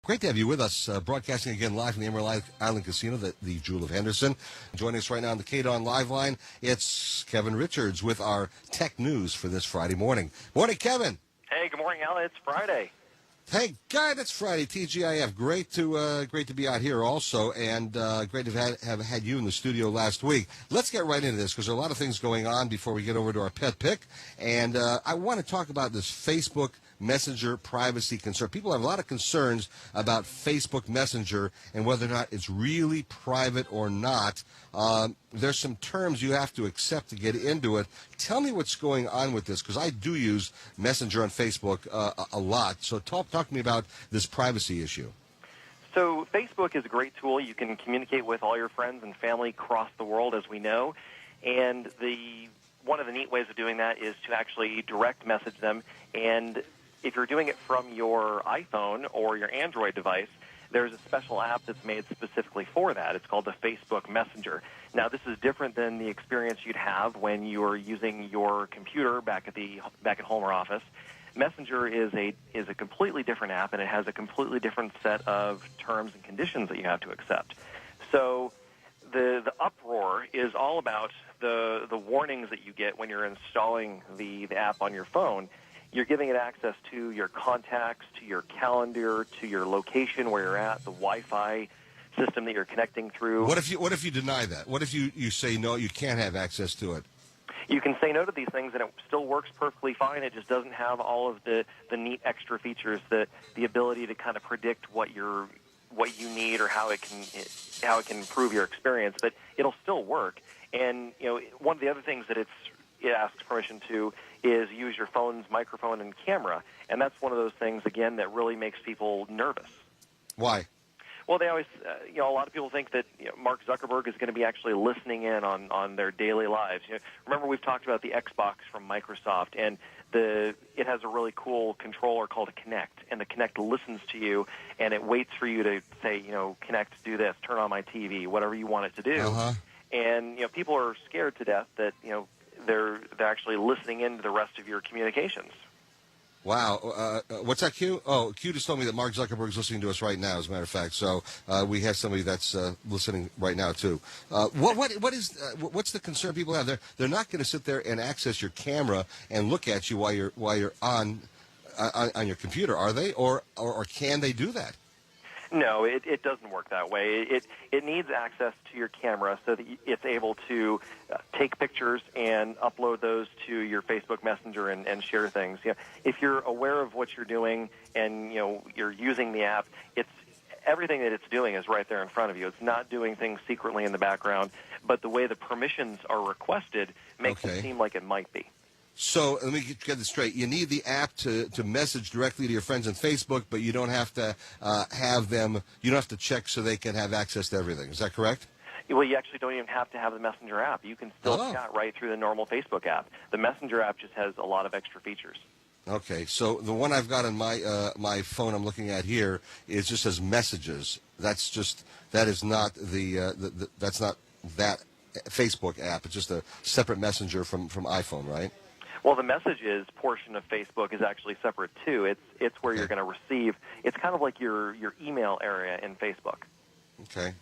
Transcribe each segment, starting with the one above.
Great to have you with us, broadcasting again live from the Emerald Island Casino, the Jewel of Henderson. Joining us right now on the KDON Live line, it's Kevin Richards with our tech news for this Friday morning. Morning, Kevin. Hey, good morning, Al. It's Friday. Hey, God, it's Friday. TGIF. Great to be out here also, and great to have had you in the studio last week. Let's get right into this because there are a lot of things going on before we get over to our pet pick, and I want to talk about this Facebook Messenger privacy concern. People have a lot of concerns about Facebook Messenger and whether or not it's really private or not. There's some terms you have to accept to get into it. Tell me what's going on with this, because I do use Messenger on Facebook a lot. So talk to me about this privacy issue. So Facebook is a great tool. You can communicate with all your friends and family across the world, as we know. And one of the neat ways of doing that is to actually direct message them. And if you're doing it from your iPhone or your Android device, there's a special app that's made specifically for that. It's called the Facebook Messenger. Now, this is different than the experience you'd have when you're using your computer back at home or office. Messenger is a completely different app, and it has a completely different set of terms and conditions that you have to accept. So the uproar is all about the warnings that you get when you're installing the app on your phone. You're giving it access to your contacts, to your calendar, to your location where you're at, the Wi-Fi system that you're connecting through. What if you deny that? What if you say no, you can't have access to it? You can say no to these things, and it still works perfectly fine. It just doesn't have all of the neat extra features, the ability to kind of predict what you need or how it can improve your experience. But it'll still work. And one of the other things that it asks permission to is use your phone's microphone and camera, and that's one of those things, again, that really makes people nervous. Why? Well, they always, a lot of people think that Mark Zuckerberg is going to be actually listening in on their daily lives. Remember, we've talked about the Xbox from Microsoft, and it has a really cool controller called a Kinect, and the Kinect listens to you, and it waits for you to say, Kinect, do this, turn on my TV, whatever you want it to do. Uh-huh. And people are scared to death that they're actually listening in to the rest of your communications. Wow. What's that, Q? Oh, Q just told me that Mark Zuckerberg's listening to us right now, as a matter of fact. So we have somebody that's listening right now, too. What's the concern people have? They're not going to sit there and access your camera and look at you while you're on your computer, are they? Or can they do that? No, it doesn't work that way. It needs access to your camera so that it's able to take pictures and upload those to your Facebook Messenger and share things. If you're aware of what you're doing and you're using the app, everything that it's doing is right there in front of you. It's not doing things secretly in the background, but the way the permissions are requested makes it seem like it might be. So let me get this straight. You need the app to message directly to your friends on Facebook, but you don't have to you don't have to check so they can have access to everything. Is that correct? Well, you actually don't even have to have the Messenger app. You can still chat right through the normal Facebook app. The Messenger app just has a lot of extra features. Okay, so the one I've got on my phone I'm looking at here is just says messages. That is not that's not that Facebook app. It's just a separate messenger from iPhone, right? Well, the messages portion of Facebook is actually separate too. It's where you're going to receive. It's kind of like your email area in Facebook. Okay.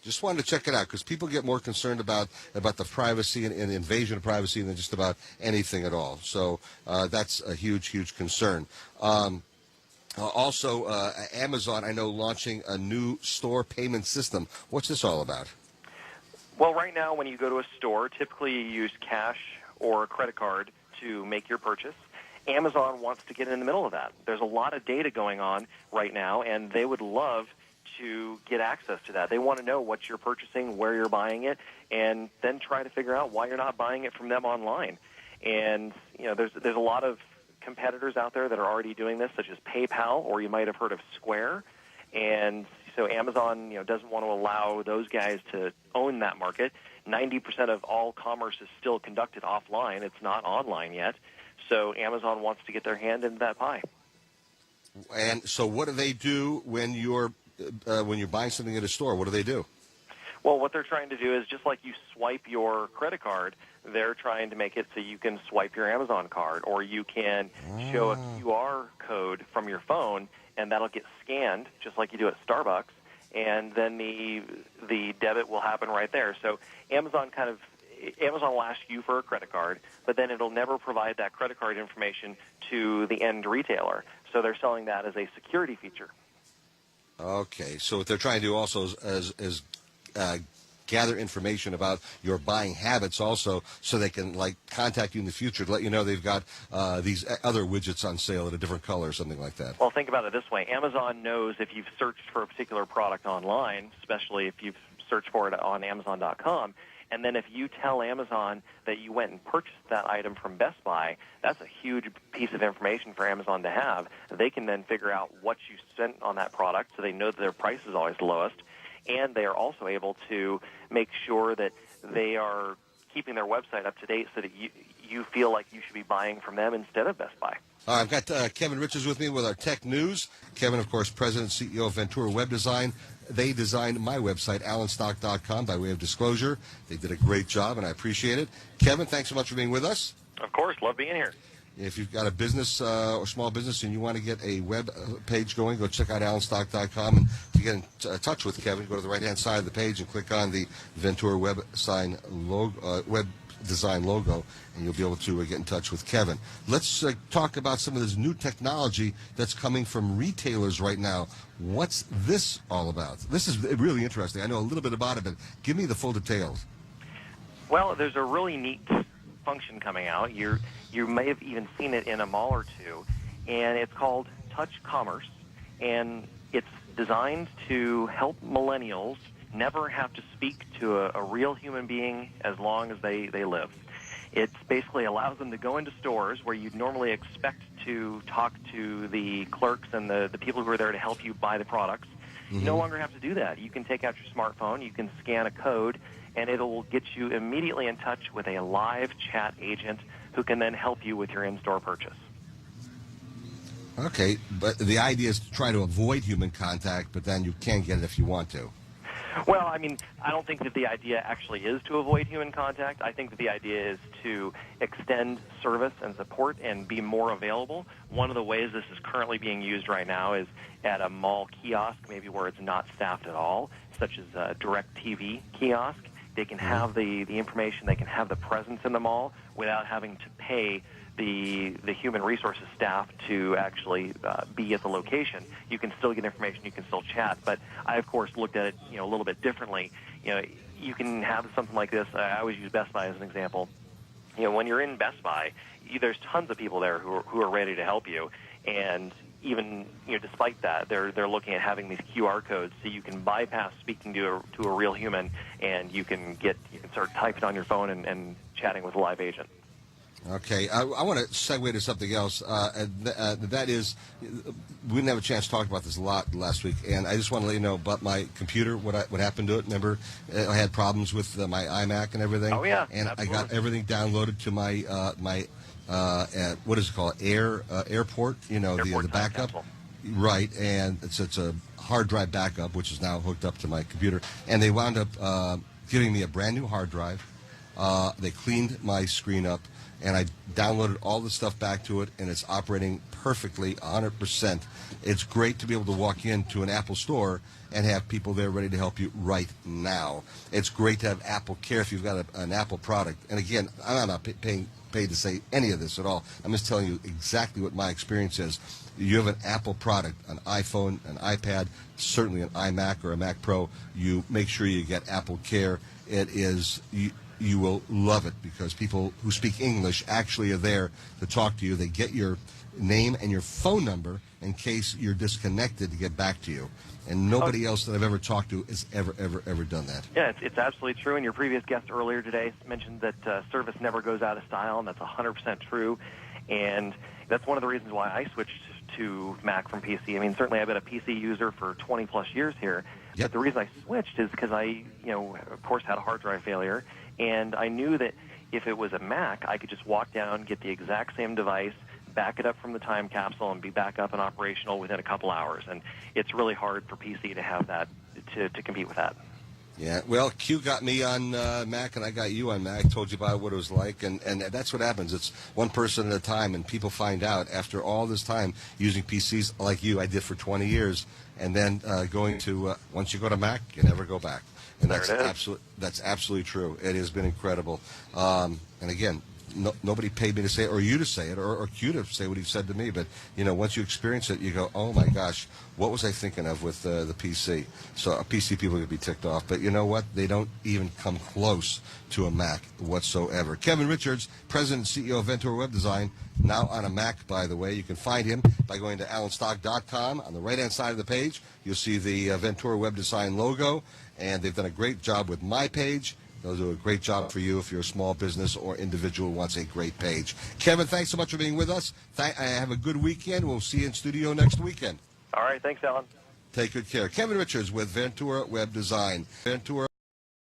Just wanted to check it out because people get more concerned about the privacy and the invasion of privacy than just about anything at all. So that's a huge concern. Also, Amazon, I know, launching a new store payment system. What's this all about? Well, right now, when you go to a store, typically you use cash or a credit card to make your purchase. Amazon wants to get in the middle of that. There's a lot of data going on right now, and they would love to get access to that. They want to know what you're purchasing, where you're buying it, and then try to figure out why you're not buying it from them online. And there's a lot of competitors out there that are already doing this, such as PayPal, or you might have heard of Square. And so Amazon, doesn't want to allow those guys to own that market. 90% of all commerce is still conducted offline. It's not online yet. So Amazon wants to get their hand into that pie. And so what do they do when you're buying something at a store? What do they do? Well, what they're trying to do is just like you swipe your credit card, they're trying to make it so you can swipe your Amazon card, or you can show a QR code from your phone, and that'll get scanned just like you do at Starbucks, and then the debit will happen right there. So Amazon will ask you for a credit card, but then it'll never provide that credit card information to the end retailer. So they're selling that as a security feature. Okay, so what they're trying to do also is gather information about your buying habits also, so they can contact you in the future to let you know they've got these other widgets on sale at a different color or something like that. Well, think about it this way. Amazon knows if you've searched for a particular product online, especially if you've searched for it on Amazon.com, and then if you tell Amazon that you went and purchased that item from Best Buy, that's a huge piece of information for Amazon to have. They can then figure out what you spent on that product, so they know that their price is always the lowest, and they are also able to make sure that they are keeping their website up to date so that you feel like you should be buying from them instead of Best Buy. I've got Kevin Richards with me with our tech news. Kevin, of course, President and CEO of Ventura Web Design. They designed my website, allenstock.com, by way of disclosure. They did a great job, and I appreciate it. Kevin, thanks so much for being with us. Of course, love being here. If you've got a business or small business and you want to get a web page going, go check out allenstock.com. And to get in touch with Kevin, go to the right-hand side of the page and click on the Ventura Web Design logo, and you'll be able to get in touch with Kevin. Let's talk about some of this new technology that's coming from retailers right now. What's this all about? This is really interesting. I know a little bit about it, but give me the full details. Well, there's a really neat function coming out. You may have even seen it in a mall or two, and it's called Touch Commerce, and it's designed to help millennials never have to speak to a real human being as long as they live. It basically allows them to go into stores where you'd normally expect to talk to the clerks and the people who are there to help you buy the products. Mm-hmm. You no longer have to do that. You can take out your smartphone, you can scan a code, and it'll get you immediately in touch with a live chat agent who can then help you with your in-store purchase. Okay, but the idea is to try to avoid human contact, but then you can get it if you want to. Well, I mean, I don't think that the idea actually is to avoid human contact. I think that the idea is to extend service and support and be more available. One of the ways this is currently being used right now is at a mall kiosk, maybe where it's not staffed at all, such as a DirecTV kiosk. They can have the information, they can have the presence in the mall without having to pay the human resources staff to actually be at the location. You can still get information, you can still chat, but I, of course, looked at it a little bit differently. You can have something like this. I always use Best Buy as an example. When you're in Best Buy, there's tons of people there who are ready to help you, and even despite that, they're looking at having these QR codes so you can bypass speaking to a real human, and you can start typing on your phone and chatting with a live agent. Okay, I want to segue to something else, and that is, we didn't have a chance to talk about this a lot last week, and I just want to let you know about my computer, what happened to it. Remember, I had problems with my iMac and everything. Oh, yeah, and absolutely. I got everything downloaded to my what is it called, Airport, Airport the backup. Capsule. Right, and it's a hard drive backup, which is now hooked up to my computer, and they wound up giving me a brand new hard drive. They cleaned my screen up, and I downloaded all the stuff back to it, and it's operating perfectly, 100%. It's great to be able to walk into an Apple store and have people there ready to help you right now. It's great to have Apple Care if you've got an Apple product. And again, I'm not paid to say any of this at all. I'm just telling you exactly what my experience is. You have an Apple product, an iPhone, an iPad, certainly an iMac or a Mac Pro, you make sure you get Apple Care. It is... You will love it because people who speak English actually are there to talk to you. They get your name and your phone number in case you're disconnected to get back to you. And nobody else that I've ever talked to has ever done that. Yeah, it's absolutely true. And your previous guest earlier today mentioned that service never goes out of style, and that's 100% true. And that's one of the reasons why I switched to Mac from PC. I mean, certainly I've been a PC user for 20-plus years here. Yep. But the reason I switched is because I, of course, had a hard drive failure. And I knew that if it was a Mac, I could just walk down, get the exact same device, back it up from the time capsule, and be back up and operational within a couple hours. And it's really hard for PC to have that, to compete with that. Yeah, well, Q got me on Mac, and I got you on Mac. Told you about what it was like, and that's what happens. It's one person at a time, and people find out after all this time using PCs like you. I did for 20 years, and then going to once you go to Mac, you never go back, and that's absolutely true. It has been incredible, and again. Nobody paid me to say it, or you to say it, or Q to say what he said to me. But once you experience it, you go, "Oh my gosh, what was I thinking of with the PC?" So PC people could be ticked off, but you know what? They don't even come close to a Mac whatsoever. Kevin Richards, President and CEO of Ventura Web Design, now on a Mac, by the way. You can find him by going to alanstock.com. On the right-hand side of the page, you'll see the Ventura Web Design logo, and they've done a great job with my page. They'll do a great job for you if you're a small business or individual who wants a great page. Kevin, thanks so much for being with us. Have a good weekend. We'll see you in studio next weekend. All right. Thanks, Alan. Take good care. Kevin Richards with Ventura Web Design. Ventura.